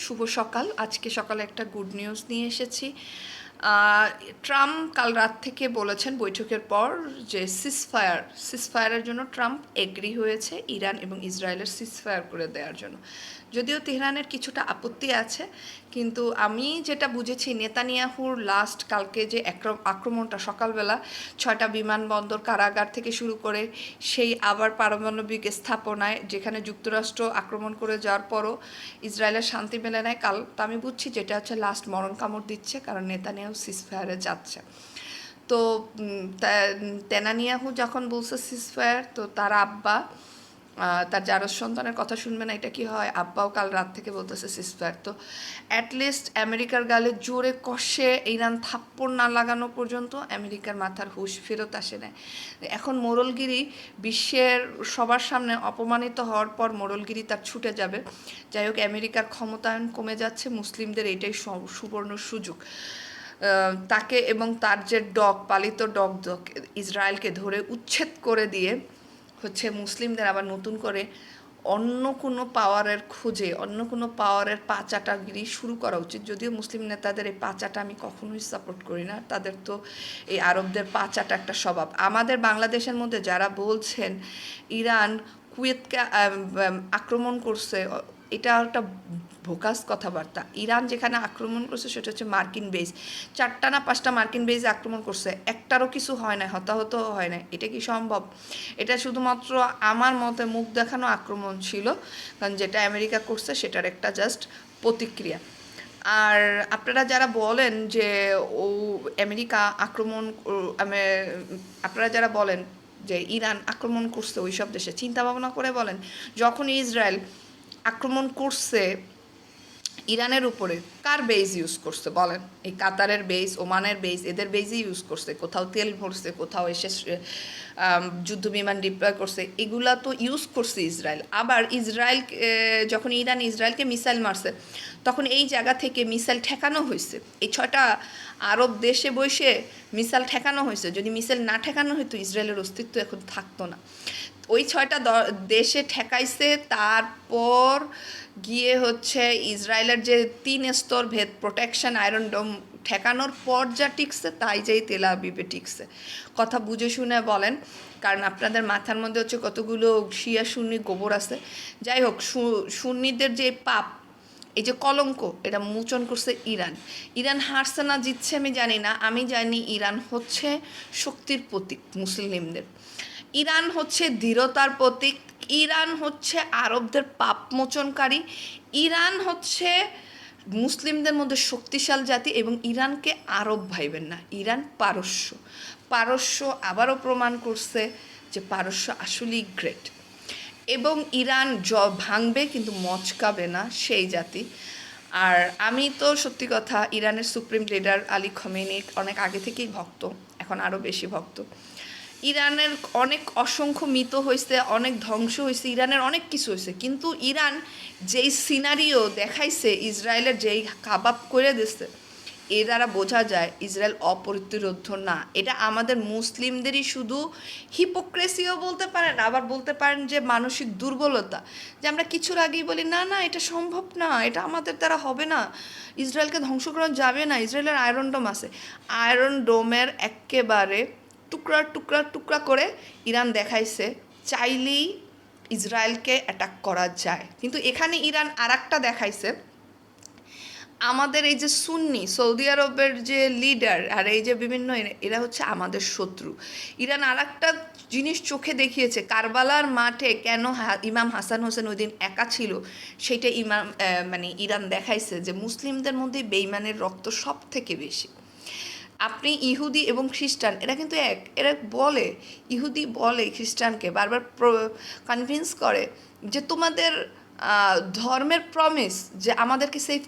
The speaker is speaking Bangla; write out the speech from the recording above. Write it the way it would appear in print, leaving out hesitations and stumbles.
শুভ সকাল। আজকে সকালে একটা গুড নিউজ নিয়ে এসেছি। ট্রাম্প কাল রাত থেকে বলেছেন বৈঠকের পর যে সিজফায়ারের জন্য ট্রাম্প এগ্রি হয়েছে ইরান এবং ইসরায়েলের সিজফায়ার করে দেওয়ার জন্য। যদিও তেহরানের কিছুটা আপত্তি আছে, কিন্তু আমি যেটা বুঝেছি নেতানিয়াহুর লাস্ট কালকে যে আক্রমণটা সকালবেলা 6টা বিমানবন্দর, কারাগার থেকে শুরু করে সেই আবার পারমাণবিক স্থাপনায় যেখানে যুক্তরাষ্ট্র আক্রমণ করে যাওয়ার পরও ইসরায়েলের শান্তি মেলে নেয় কাল, তো আমি বুঝছি যেটা হচ্ছে লাস্ট মরণ কামড় দিচ্ছে, কারণ নেতানিয়াহু সিজফায়ারে যাচ্ছে। তো নেতানিয়াহু যখন বলছে সিজফায়ার, তো তার আব্বা তার জারজ সন্তানের কথা শুনবে না, এটা কি হয়? আব্বাও কাল রাত থেকে বলতেছে সিজফায়ার। তো অ্যাটলিস্ট আমেরিকার গালে জোরে কষে ইরান থাপ্পড় না লাগানো পর্যন্ত আমেরিকার মাথার হুঁশ ফেরত আসে না। এখন মোড়লগিরি বিশ্বের সবার সামনে অপমানিত হওয়ার পর মোড়লগিরি তার ছুটে যাবে। যাই হোক, আমেরিকার ক্ষমতায়ন কমে যাচ্ছে, মুসলিমদের এইটাই সুবর্ণ সুযোগ। তাকে এবং তার যে পালিত ডগ ইসরায়েলকে ধরে উচ্ছেদ করে দিয়ে হচ্ছে মুসলিমদের আবার নতুন করে অন্য কোনো পাওয়ারের খোঁজে, অন্য কোনো পাওয়ারের পাচাটাগিরি শুরু করা উচিত। যদিও মুসলিম নেতাদের এই পাচাটা আমি কখনোই সাপোর্ট করি না, তাদের তো এই আরবদের পাচাটা একটা স্বভাব। আমাদের বাংলাদেশের মধ্যে যারা বলছেন ইরান কুয়েতকে আক্রমণ করছে, এটা একটা ভোকাস কথাবার্তা। ইরান যেখানে আক্রমণ করছে সেটা হচ্ছে মার্কিন বেস। 4টা না 5টা মার্কিন বেস আক্রমণ করছে, একটারও কিছু হয় না, হতাহত হয় না। এটা কি সম্ভব? এটা শুধুমাত্র আমার মতে মুখ দেখানো আক্রমণ ছিল, কারণ যেটা আমেরিকা করছে সেটার একটা জাস্ট প্রতিক্রিয়া। আর আপনারা যারা বলেন যে ও আমেরিকা আক্রমণ, আপনারা যারা বলেন যে ইরান আক্রমণ করছে ওই সব দেশে, চিন্তা ভাবনা করে বলেন, যখন ইসরায়েল আক্রমণ করছে ইরানের উপরে, কার বেজ ইউজ করছে বলেন? এই কাতারের বেজ, ওমানের বেজ, এদের বেজই ইউজ করছে। কোথাও তেল ভরছে, কোথাও এসে যুদ্ধ বিমান ডিপ্লয় করছে, এগুলা তো ইউজ করছে ইসরায়েল। আবার ইসরায়েল যখন ইরান ইসরায়েলকে মিসাইল মারছে, তখন এই জায়গা থেকে মিসাইল ঠেকানো হয়েছে। এই 6টা আরব দেশে বসে মিসাইল ঠেকানো হয়েছে। যদি মিসাইল না ঠেকানো হতো ইসরায়েলের অস্তিত্ব এখন থাকতো না। ওই 6টা দেশে ঠেকাইছে, তারপর গিয়ে হচ্ছে ইসরায়েলের যে 3 স্তর ভেদ প্রোটেকশন আয়রন ডোম ঠেকানোর পর যা টিকছে তাই যেই তেল আবিবে টিকছে। কথা বুঝে শুনে বলেন, কারণ আপনাদের মাথার মধ্যে হচ্ছে কতগুলো শিয়া সুন্নি গোবর আছে। যাই হোক, সুন্নিদের যে পাপ, এই যে কলঙ্ক, এটা মোচন করছে ইরান। ইরান হারছে না জিতছে আমি জানি না, আমি জানি ইরান হচ্ছে শক্তির প্রতীক মুসলিমদের। ইরান হচ্ছে দৃঢ়তার প্রতীক। ইরান হচ্ছে আরবদের পাপ মোচনকারী। ইরান হচ্ছে মুসলিমদের মধ্যে শক্তিশাল জাতি, এবং ইরানকে আরব ভাইবেন না, ইরান পারস্য। পারস্য আবারও প্রমাণ করছে যে পারস্য আসলেই গ্রেট, এবং ইরান ভাঙবে কিন্তু মচকাবে না, সেই জাতি। আর আমি তো সত্যি কথা ইরানের সুপ্রিম লিডার আলী খমেনির অনেক আগে থেকেই ভক্ত, এখন আরও বেশি ভক্ত। ইরানের অনেক অসংখ্য মৃত হয়েছে, অনেক ধ্বংস হয়েছে, ইরানের অনেক কিছু হয়েছে, কিন্তু ইরান যেই সিনারিও দেখাইছে, ইসরায়েলের যেই কাবাব করে দিচ্ছে, এ দ্বারা বোঝা যায় ইসরায়েল অপ্রতিরোধ্য না। এটা আমাদের মুসলিমদেরই শুধু হিপোক্রেসিও বলতে পারেন, আবার বলতে পারেন যে মানসিক দুর্বলতা, যে আমরা কিছুর আগেই বলি না না এটা সম্ভব না, এটা আমাদের দ্বারা হবে না, ইসরায়েলকে ধ্বংস করা যাবে না। ইসরায়েলের আয়রন ডোম আছে, আয়রন ডোমের একেবারে টুকরা টুকরা টুকরা করে ইরান দেখাইছে চাইলেই ইসরায়েলকে অ্যাটাক করা যায়। কিন্তু এখানে ইরান আর একটা দেখাইছে, আমাদের এই যে সুন্নি সৌদি আরবের যে লিডার আর এই যে বিভিন্ন এরা হচ্ছে আমাদের শত্রু। ইরান আর একটা জিনিস চোখে দেখিয়েছে, কারবালার মাঠে কেন ইমাম হাসান হোসেন ওই দিন একা ছিল, সেটা ইরান দেখাইছে যে মুসলিমদের মধ্যে বেঈমানের রক্ত সব থেকে বেশি। আপনি ইহুদি এবং খ্রিস্টান, এরা কিন্তু এক, এরা বলে, ইহুদি বলে খ্রিস্টানকে বারবার কনভিন্স করে যে তোমাদের ধর্মের প্রমিস যে আমাদেরকে সেভ